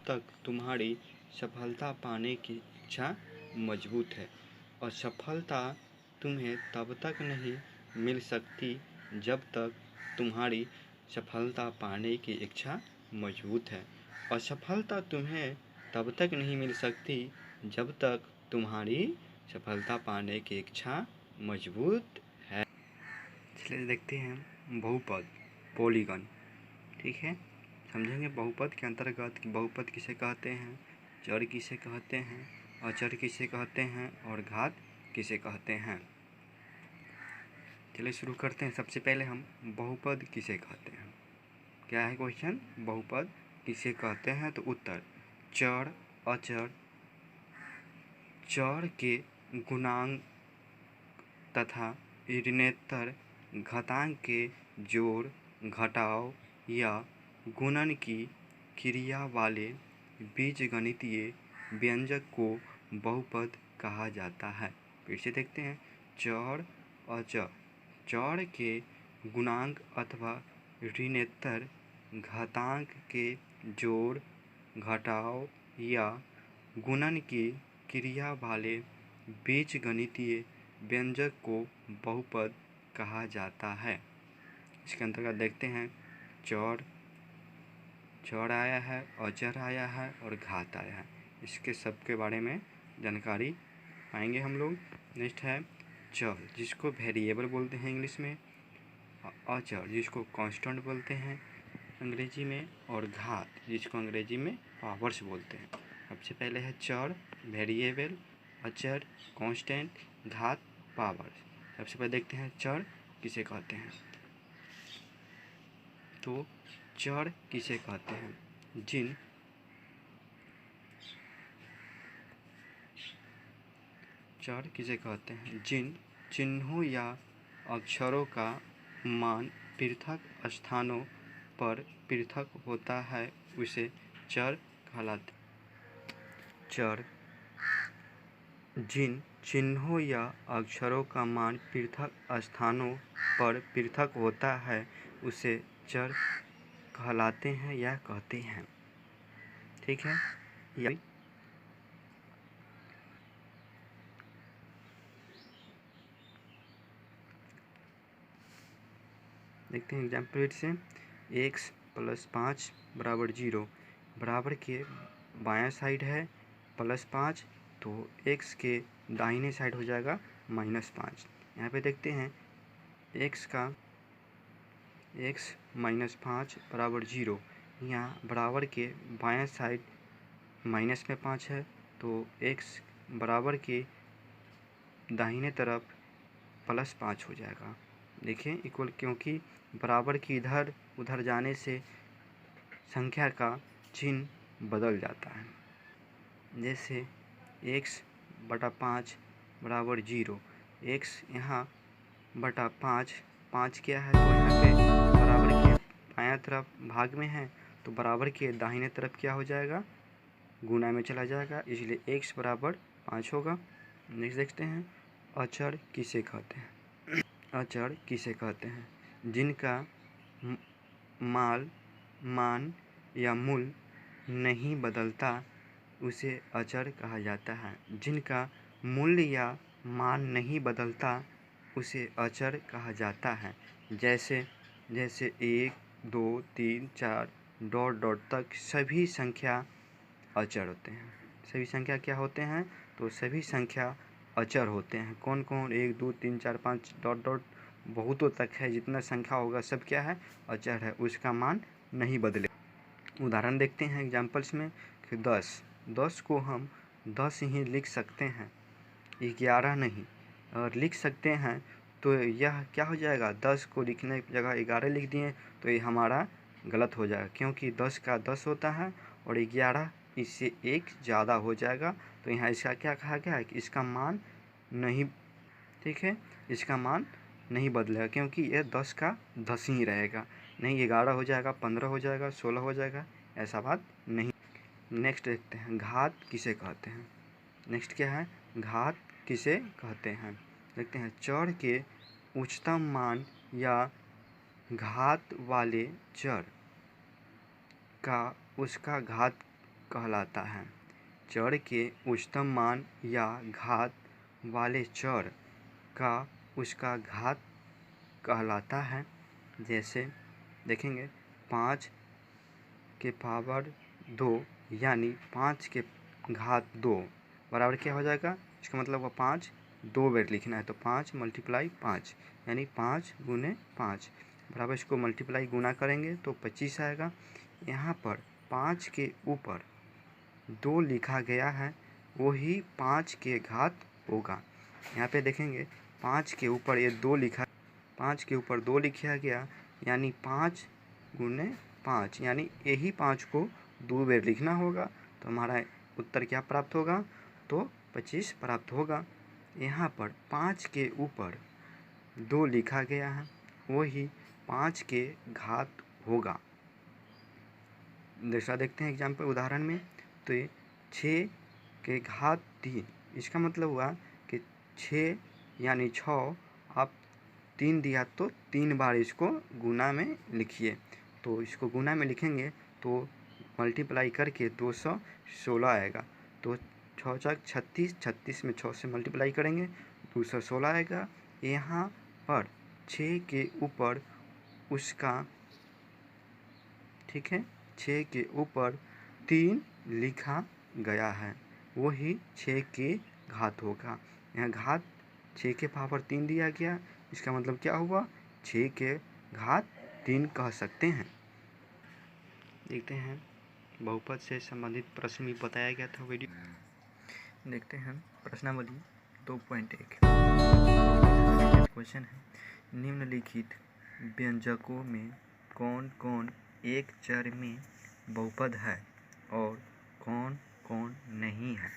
तक तुम्हारी सफलता पाने की इच्छा मजबूत है, और सफलता तुम्हें तब तक नहीं मिल सकती जब तक तुम्हारी सफलता पाने की इच्छा मजबूत है। असफलता तुम्हें तब तक नहीं मिल सकती जब तक तुम्हारी सफलता पाने की इच्छा मजबूत है। चलिए देखते हैं बहुपद, पॉलीगन। ठीक है, समझेंगे बहुपद के अंतर्गत कि बहुपद किसे कहते हैं, चर किसे कहते हैं, अचर किसे कहते हैं और घात किसे कहते हैं। चलिए शुरू करते हैं। सबसे पहले हम बहुपद किसे कहते हैं। क्या है क्वेश्चन? बहुपद किसे कहते हैं? तो उत्तर चर, अचर, चर के गुणांक तथा ऋणोत्तर घातांक के जोड़, घटाव या गुणन की क्रिया वाले बीजगणितीय व्यंजक को बहुपद कहा जाता है। फिर से देखते हैं। चर, अचर, चर के गुणांक अथवा ऋणोत्तर घातांक के जोड़, घटाव या गुणन की क्रिया वाले बीजगणितीय व्यंजक को बहुपद कहा जाता है। इसके अंतर्गत देखते हैं चर, चर आया है, अचर आया है और घात आया है। इसके सब के बारे में जानकारी पाएंगे हम लोग। नेक्स्ट है चर, जिसको वेरिएबल बोलते हैं इंग्लिश में, अचर जिसको कांस्टेंट बोलते हैं अंग्रेजी में, और घात जिसको अंग्रेजी में पावर्स बोलते हैं। सबसे पहले है चर, वेरिएबल, अचर, कांस्टेंट, घात, पावर। सबसे पहले देखते हैं चर किसे कहते हैं। तो चर किसे कहते हैं? चर किसे कहते हैं? जिन चिन्हों या अक्षरों का मान पृथक स्थानों पर पृथक होता है उसे चर कहलाते हैं। चर जिन चिन्हों या अक्षरों का मान पृथक स्थानों पर पृथक होता है उसे चर कहलाते हैं या कहते हैं। ठीक है, देखते हैं एग्जाम्पल से। x + 5 = 0, बराबर के बायां साइड है +5, तो x के दाहिने साइड हो जाएगा -5। यहाँ पे देखते हैं x -5 = 0, यहाँ बराबर के बायां साइड -5 है, तो x बराबर के दाहिने तरफ +5 हो जाएगा। देखिए इक्वल, क्योंकि बराबर की इधर उधर जाने से संख्या का चिन्ह बदल जाता है। जैसे x/5 = 0, x यहाँ बटा 5 क्या है, तो यहाँ पे बराबर के बायां तरफ भाग में है, तो बराबर के दाहिने तरफ क्या हो जाएगा, गुणा में चला जाएगा, इसलिए x = 5 होगा। नेक्स्ट देखते हैं अचर किसे कहते हैं। अचर किसे कहते हैं? जिनका मान या मूल्य नहीं बदलता उसे अचर कहा जाता है। जिनका मूल्य या मान नहीं बदलता उसे अचर कहा जाता है। जैसे 1, 2, 3, 4 ... तक सभी संख्या अचर होते हैं। सभी संख्या क्या होते हैं? तो सभी संख्या अचर होते हैं। कौन कौन? 1, 2, 3, 4, 5 ... बहुतों तक है, जितना संख्या होगा सब क्या है, अचर है, उसका मान नहीं बदले। उदाहरण देखते हैं एग्जाम्पल्स में कि 10 को हम 10 ही लिख सकते हैं, 11 नहीं। और लिख सकते हैं तो यह क्या हो जाएगा, 10 को लिखने की जगह 11 लिख दिए तो ये हमारा गलत हो जाएगा, क्योंकि 10 का 10 होता है और 11 इससे 1 ज़्यादा हो जाएगा। तो यहाँ इसका क्या कहा गया है कि इसका मान नहीं, ठीक है, इसका मान नहीं बदलेगा, क्योंकि यह 10 का 10 ही रहेगा। नहीं 11 हो जाएगा, 15 हो जाएगा, 16 हो जाएगा, ऐसा बात नहीं। नेक्स्ट देखते हैं घात किसे कहते हैं। नेक्स्ट क्या है, घात किसे कहते हैं। देखते हैं चर के उच्चतम मान या घात वाले चर का उसका घात कहलाता है। चर के उच्चतम मान या घात वाले चर का उसका घात कहलाता है। जैसे देखेंगे 5 के पावर 2 यानी 5 के घात 2 बराबर क्या हो जाएगा। इसका मतलब वो 5 2 बार लिखना है, तो 5 × 5 यानी 5 × 5 बराबर, इसको मल्टीप्लाई गुना करेंगे तो 25 आएगा। यहाँ पर 5 के ऊपर 2 लिखा गया है, वही 5 के घात होगा। यहाँ पे देखेंगे 5 के ऊपर ये 2 लिखा, 5 के ऊपर 2 लिखा गया यानी 5 × 5 यानी यही 5 को 2 बार लिखना होगा, तो हमारा उत्तर क्या प्राप्त होगा, तो 25 प्राप्त होगा। यहाँ पर 5 के ऊपर 2 लिखा गया है, वही 5 के घात होगा। दूसरा देखते हैं एग्जाम्पल उदाहरण में, तो ये 6 के घात 3, इसका मतलब हुआ कि 6 यानी 6 आप 3 दिया तो 3 बार इसको गुना में लिखिए। तो इसको गुना में लिखेंगे तो मल्टीप्लाई करके 216 आएगा। तो 6 × 36, 36 में 6 से मल्टीप्लाई करेंगे 216 आएगा। यहाँ पर 6 के ऊपर उसका, ठीक है, 6 के ऊपर 3 लिखा गया है, वही 6 के घात होगा। यहाँ घात 6 के पावर 3 दिया गया, इसका मतलब क्या हुआ, 6 के घात 3 कह सकते हैं। देखते हैं बहुपद से संबंधित प्रश्न भी बताया गया था वीडियो। देखते हैं प्रश्नावली 2.1। क्वेश्चन है, निम्नलिखित व्यंजकों में कौन कौन एक चर में बहुपद है और कौन कौन नहीं है,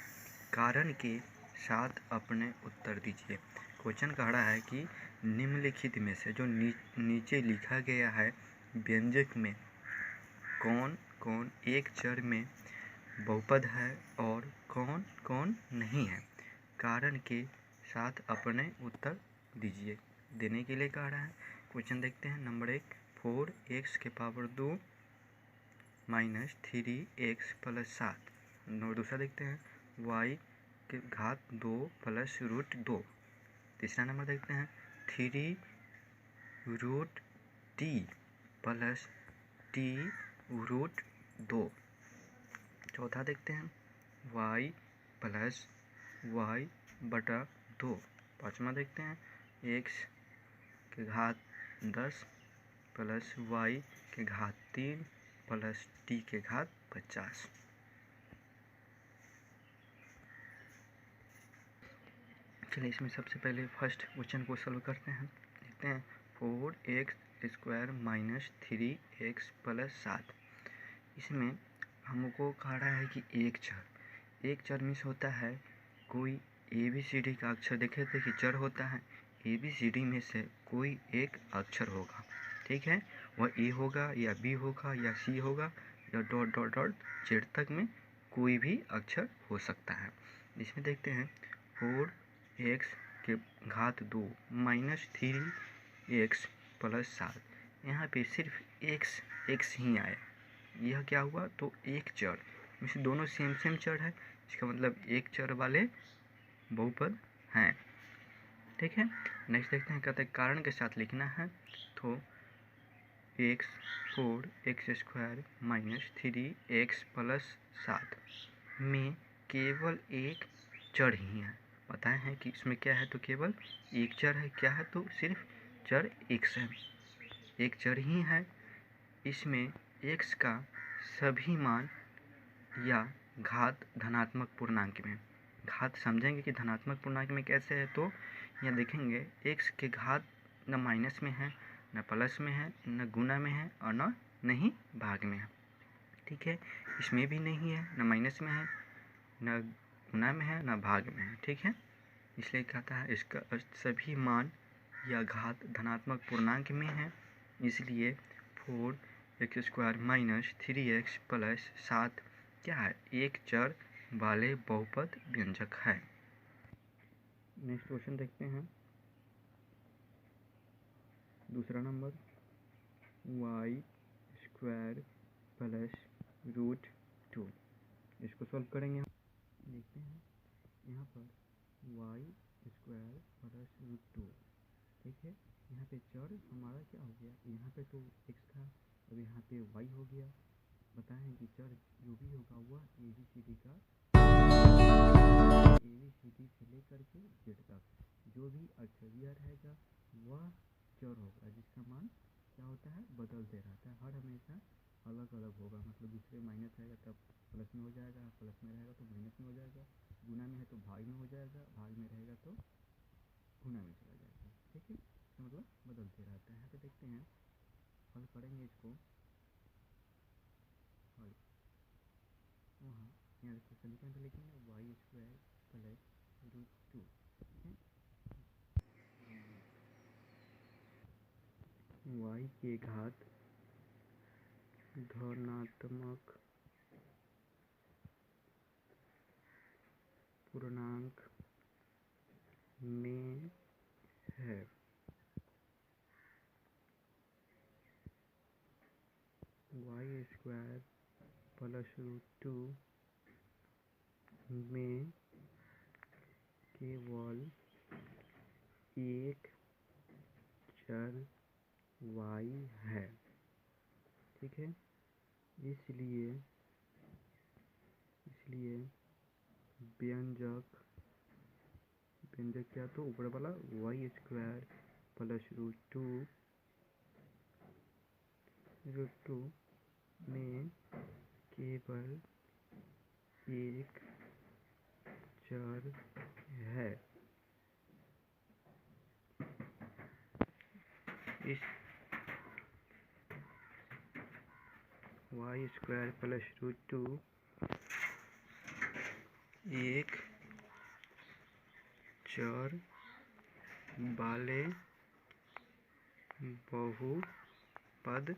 कारण के साथ अपने उत्तर दीजिए। क्वेश्चन कह रहा है कि निम्नलिखित में से जो नीचे लिखा गया है व्यंजक में कौन कौन एक चर में बहुपद है और कौन कौन नहीं है, कारण के साथ अपने उत्तर दीजिए। देने के लिए कह रहा है। क्वेश्चन देखते हैं। नंबर 1, 4x के पावर 2 माइनस 3x प्लस 7। दूसरा देखते हैं, y के घात 2 प्लस रूट 2। तीसरा नंबर देखते हैं, 3 root t plus t root 2। चौथा देखते हैं, y प्लस y बटा 2। पाँचवा देखते हैं, x के घात 10 प्लस y के घात 3 प्लस t के घात 50। चलिए इसमें सबसे पहले फर्स्ट क्वेश्चन को सॉल्व करते हैं। देखते हैं 4x² माइनस 3x प्लस 7। इसमें हमको कह रहा है कि एक चर मीन्स होता है कोई ABCD का अक्षर, देखे थे कि चर होता है ABCD में से कोई एक अक्षर होगा, ठीक है, वह A होगा या B होगा या C होगा या डॉट डॉट डॉट Z तक में कोई भी अक्षर हो सकता है। इसमें देखते हैं 4x के घात 2 माइनस 3x प्लस 7। यहाँ पे सिर्फ x ही आया, यह क्या हुआ, तो एक चर में से दोनों सेम चर है, इसका मतलब एक चर वाले बहुपद हैं, ठीक है। नेक्स्ट देखते हैं, कहते हैं कारण के साथ लिखना है, तो 4x² माइनस 3x प्लस 7 में केवल एक चर ही है। बताए हैं कि इसमें क्या है, तो केवल एक चर है, क्या है, तो सिर्फ चर x है, एक चर ही है। इसमें x का सभी मान या घात धनात्मक पूर्णांक में, घात समझेंगे कि धनात्मक पूर्णांक में कैसे है, तो यहाँ देखेंगे x के घात न माइनस में है, न प्लस में है, न गुना में है और न नहीं भाग में है, ठीक है। इसमें भी नहीं है, न माइनस में है, न गुना में है, न भाग में है, ठीक है। इसलिए कहता है इसका सभी मान या घात धनात्मक पूर्णांक में है, इसलिए 4x² माइनस 3x प्लस 7 क्या है, एक चर वाले बहुपद व्यंजक है। नेक्स्ट क्वेश्चन देखते हैं। दूसरा नंबर, y² प्लस रूट 2। इसको सॉल्व करेंगे। देखते हैं यहाँ पर Y square plus root two, ठीक है। यहाँ पे चर हमारा क्या हो गया, यहाँ पे तो एक्स था, अब यहाँ पे वाई हो गया। बताएं कि चर जो भी होगा वह ए बी सी डी से लेकर के जेड तक जो भी अक्षरीय रहेगा वह चर होगा, जिसका मान क्या होता है, बदलते रहता है, हर हमेशा अलग अलग होगा। मतलब दूसरे माइनस रहेगा तब प्लस में हो जाएगा, प्लस में रहेगा तो माइनस में हो जाएगा, गुना में है तो भाग में हो जाएगा, भाग में रहेगा तो गुना में चला जाएगा, ठीक है। तो मतलब बदलते रहता है। यहाँ पे देखते हैं हल करेंगे इसको, हल वहाँ यहाँ देखो समीकरण पे लिखेंगे Y square plus root two, ठीक है। वाई के घात धनात्मक पूर्णांक में है, Y square plus root two में केवल एक चर वाई है, ठीक है। इसलिए व्यंजक क्या, तो ऊपर वाला Y square plus root two में केवल एक चर है। इस Y square plus root two एक चर वाले बहुपद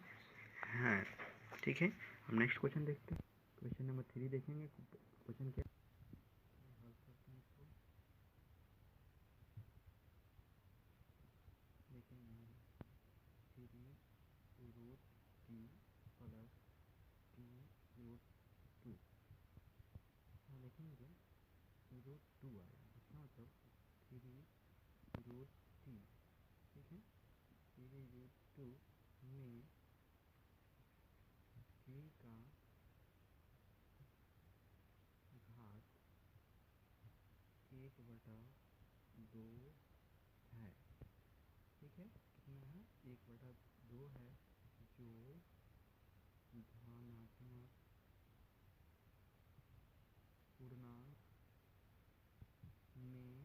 हैं, ठीक है। हम नेक्स्ट क्वेश्चन देखते हैं। क्वेश्चन नंबर 3 देखेंगे। क्वेश्चन क्या हल करते हैं इसको, देखेंगे 3 root T plus T root two, लिखेंगे रूट टू आएगा, इसका मतलब 3 रूट टी, ठीक है। 3 रूट टू में टी का घात 1/2 है, ठीक है। कितना है, 1/2 है, जो धनात्मक पूर्णांक में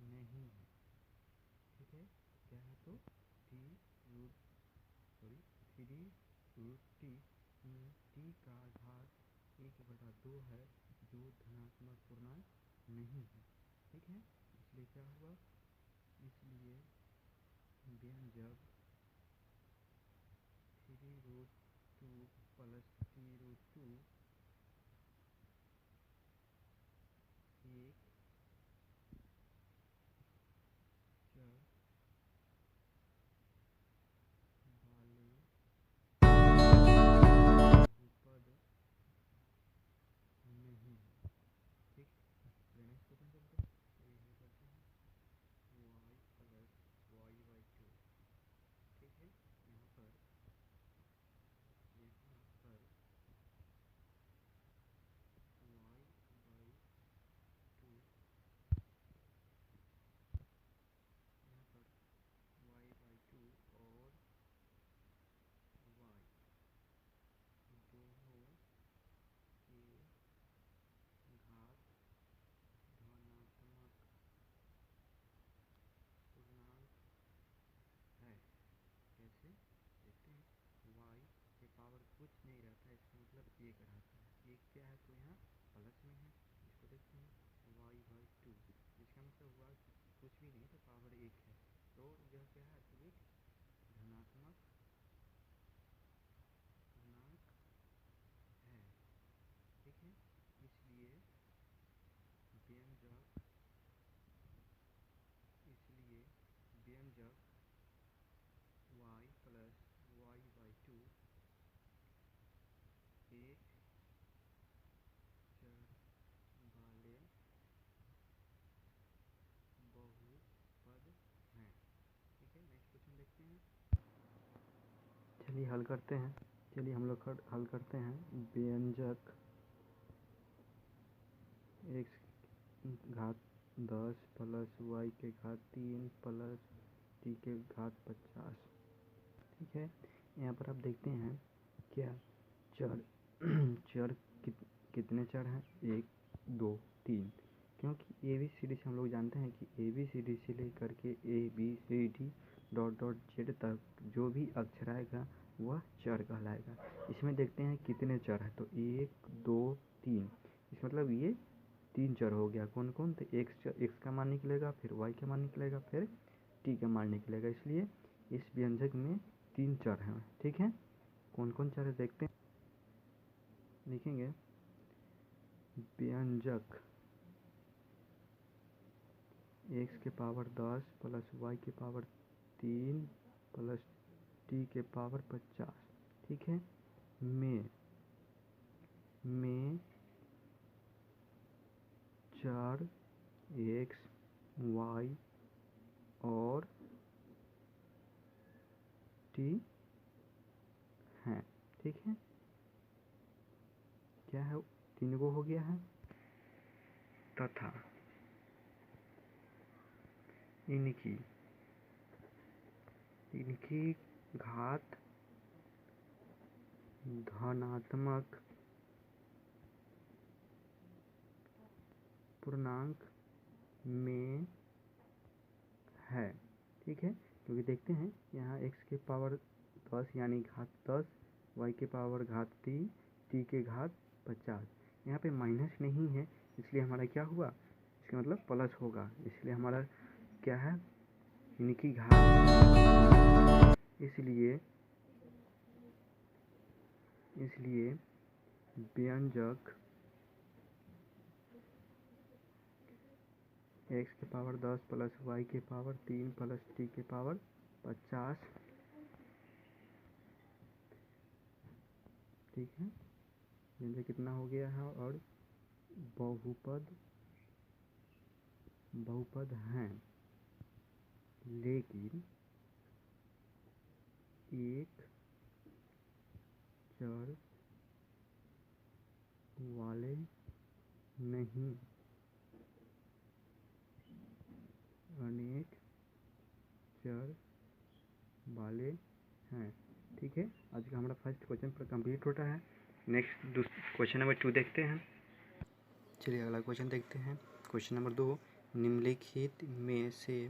नहीं है, ठीक है। क्या है तो टी रूट 3 रूट टी में टी का घात 1/2 है, जो धनात्मक पूर्णांक नहीं है, ठीक है। इसलिए क्या हुआ, इसलिए व्यंजक 3 root two plus T root two एक चर वाले बहुपद नहीं है, ठीक। नेक्स्ट क्वेश्चन चलते हैं। तो ये करते हैं Y plus Y by two, ठीक है। यहाँ पर वाई बाई टू, यहाँ पर वाई बाई टू और वाई दोनों के घात धनात्मक पूर्णांक है। कैसे देखते हैं, वाई के पावर कुछ नहीं रहता है, इसका मतलब एक रहता है, एक क्या है तो यहाँ प्लस में है। इसको देखते हैं वाई बाई टू, इसका मतलब हुआ कुछ भी नहीं तो पावर एक है, तो यह क्या है तो एक धनात्मक पूर्णांक है, ठीक है। इसलिए व्यंजक Y plus Y by two एक चलिए हल करते हैं। चलिए हम लोग हल करते हैं। व्यंजक x घात 10 प्लस y के घात 3 प्लस t के घात 50। ठीक है, यहाँ पर आप देखते हैं क्या चर चर कितने चर हैं? 1 2 3। क्योंकि ABCD से हम लोग जानते हैं कि ABCD से लेकर के ABCD डॉट डॉट जेड तक जो भी अक्षर आएगा वह चर कहलाएगा। इसमें देखते हैं कितने चर हैं, तो 1 2 3। इस मतलब ये 3 चर हो गया। कौन कौन? तो x का मान निकलेगा, फिर y का मान निकलेगा, फिर t का मान निकलेगा। इसलिए इस व्यंजक में 3 चर हैं। ठीक है, कौन कौन चर है देखते हैं। लिखेंगे व्यंजक x के पावर 10 प्लस y के पावर 3 प्लस t के पावर 50। ठीक है, में चर x y और t हैं। ठीक है, क्या है? 3 गो हो गया है। तथा इनकी घात धनात्मक पूर्णांक में है। ठीक है, क्योंकि देखते हैं यहाँ x के पावर 10 यानी घात 10, y के पावर घात 3, t के घात 50। यहाँ पे माइनस नहीं है, इसलिए हमारा क्या हुआ? इसका मतलब प्लस होगा। इसलिए हमारा क्या है? इनकी घात। इसलिए व्यंजक x के पावर 10 प्लस y के पावर 3 प्लस t के पावर 50। ठीक है, व्यंजक कितना हो गया है? और बहुपद हैं, लेकिन एक चर वाले नहीं, अनेक चर वाले हैं। ठीक है, आज का हमारा फर्स्ट क्वेश्चन पर कंप्लीट होता है। नेक्स्ट क्वेश्चन नंबर 2 देखते हैं। चलिए अगला क्वेश्चन देखते हैं। क्वेश्चन नंबर 2, निम्नलिखित में से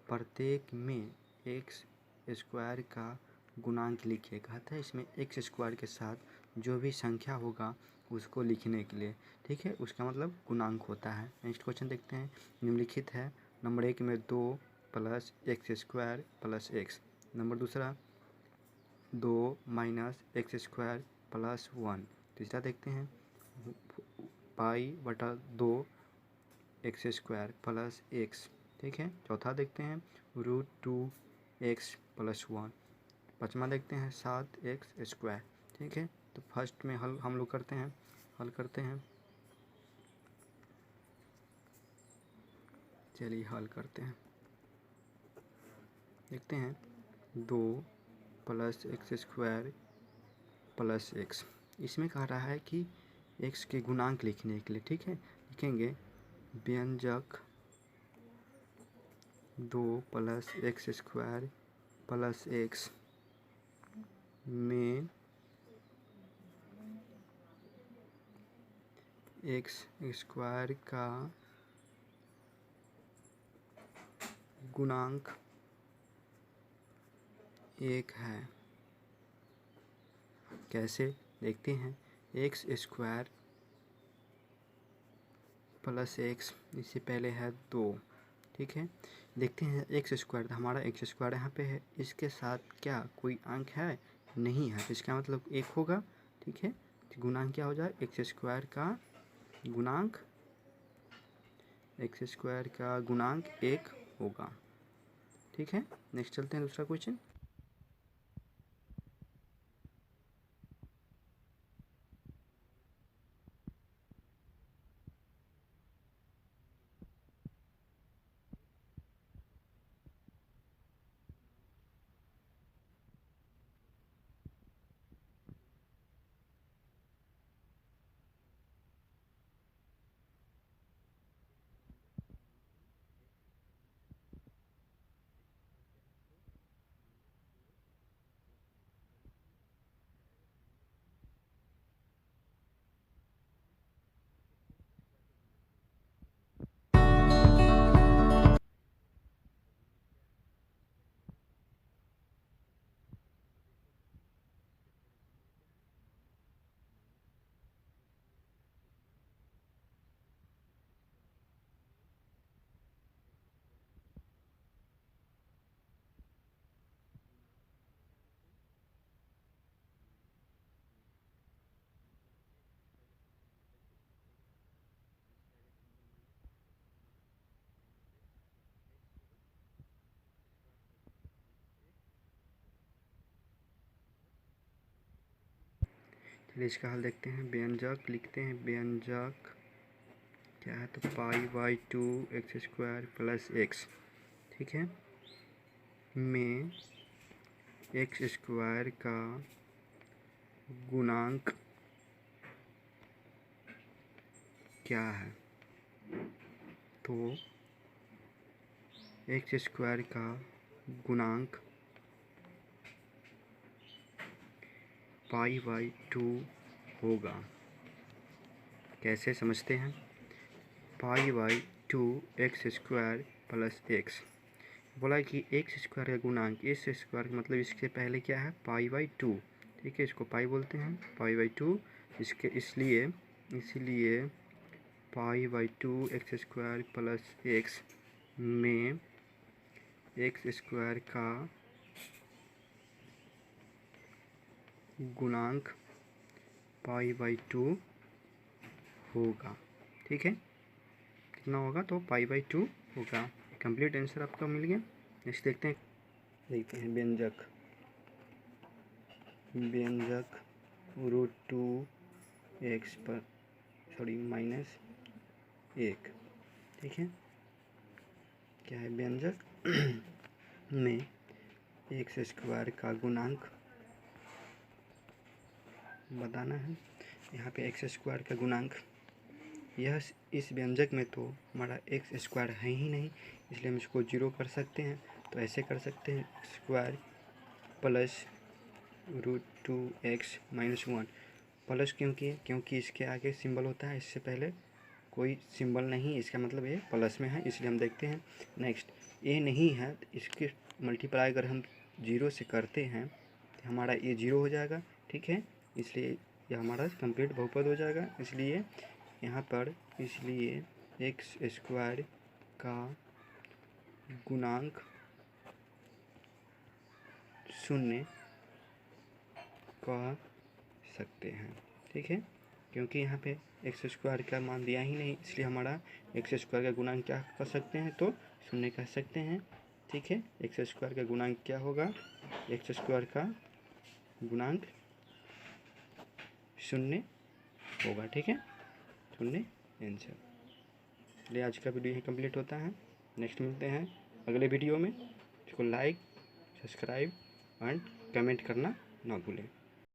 प्रत्येक में एक्स स्क्वायर का गुणांक लिखिए। कहता है इसमें एक्स स्क्वायर के साथ जो भी संख्या होगा उसको लिखने के लिए। ठीक है, उसका मतलब गुणांक होता है। नेक्स्ट क्वेश्चन देखते हैं। निम्नलिखित है नंबर 1 में 2 plus x square plus x. Number दूसरा 2 माइनस एक्स स्क्वायर प्लस 1। तीसरा देखते हैं पाई बटा 2 एक्स स्क्वायर प्लस एक्स। ठीक है, चौथा देखते हैं √2x प्लस 1। पाँचवा देखते हैं 7x स्क्वायर। ठीक है, तो फर्स्ट में हल हम लोग करते हैं। चलिए हल करते हैं। देखते हैं 2 plus x square plus x. इसमें कह रहा है कि x के गुणांक लिखने के लिए। ठीक है, लिखेंगे व्यंजक 2 plus x square plus x में एक्स स्क्वायर का गुणांक 1 है। कैसे? देखते हैं एक्स स्क्वायर प्लस एक्स, इससे पहले है 2। ठीक है, देखते हैं एक्स स्क्वायर, हमारा एक्स स्क्वायर यहाँ पे है, इसके साथ क्या कोई अंक है? नहीं है, तो इसका मतलब 1 होगा। ठीक है, तो गुणांक क्या हो जाए? एक्स स्क्वायर का गुणांक 1 होगा। ठीक है, नेक्स्ट चलते हैं दूसरा क्वेश्चन। चलिए इसका हल देखते हैं। व्यंजक लिखते हैं, व्यंजक क्या है, तो pi by 2 x square plus x, ठीक है, में एक्स स्क्वायर का गुणांक क्या है, तो एक्स स्क्वायर का गुणांक पाई बाई 2 होगा। कैसे समझते हैं? Pi by 2 x square plus x, बोला कि एक्स स्क्वायर का गुणांक, एक्स स्क्वायर का मतलब इसके पहले क्या है, पाई बाई 2, ठीक है, इसको पाई बोलते हैं, पाई बाई 2, इसके इसलिए pi by 2 x square plus x में एक्स स्क्वायर का गुणांक पाई बाई 2 होगा, ठीक है, कितना होगा, तो पाई बाई 2 होगा। कंप्लीट आंसर आपका मिल गया। नेक्स्ट देखते हैं व्यंजक, व्यंजक √2x पर माइनस 1, ठीक है, क्या है, व्यंजक में एक्स स्क्वायर का गुणांक बताना है। यहाँ पे एक्स स्क्वायर का गुणांक, यह इस व्यंजक में तो हमारा एक्स स्क्वायर है ही नहीं, इसलिए हम इसको 0 कर सकते हैं। तो ऐसे कर सकते हैं, x square plus √2x - 1, plus क्योंकि इसके आगे सिंबल होता है, इससे पहले कोई सिंबल नहीं, इसका मतलब ये प्लस में है, इसलिए हम देखते हैं। नेक्स्ट, ये नहीं है, इसके मल्टीप्लाई अगर हम 0 से करते हैं तो हमारा ये 0 हो जाएगा, ठीक है, इसलिए यह हमारा कंप्लीट बहुपद हो जाएगा। इसलिए यहाँ पर एक्स स्क्वायर का गुणांक 0 कह सकते हैं, ठीक है, क्योंकि यहाँ पे एक्स स्क्वायर का मान दिया ही नहीं, इसलिए हमारा एक्स स्क्वायर का गुणांक क्या कर सकते हैं, तो 0 कह सकते हैं, ठीक है। एक्स स्क्वायर का गुणांक क्या होगा, एक्स स्क्वायर का गुणांक 0 होगा, ठीक है, 0 आंसर। चलिए आज का वीडियो यही कंप्लीट होता है। नेक्स्ट मिलते हैं अगले वीडियो में। इसको लाइक, सब्सक्राइब एंड कमेंट करना ना भूलें।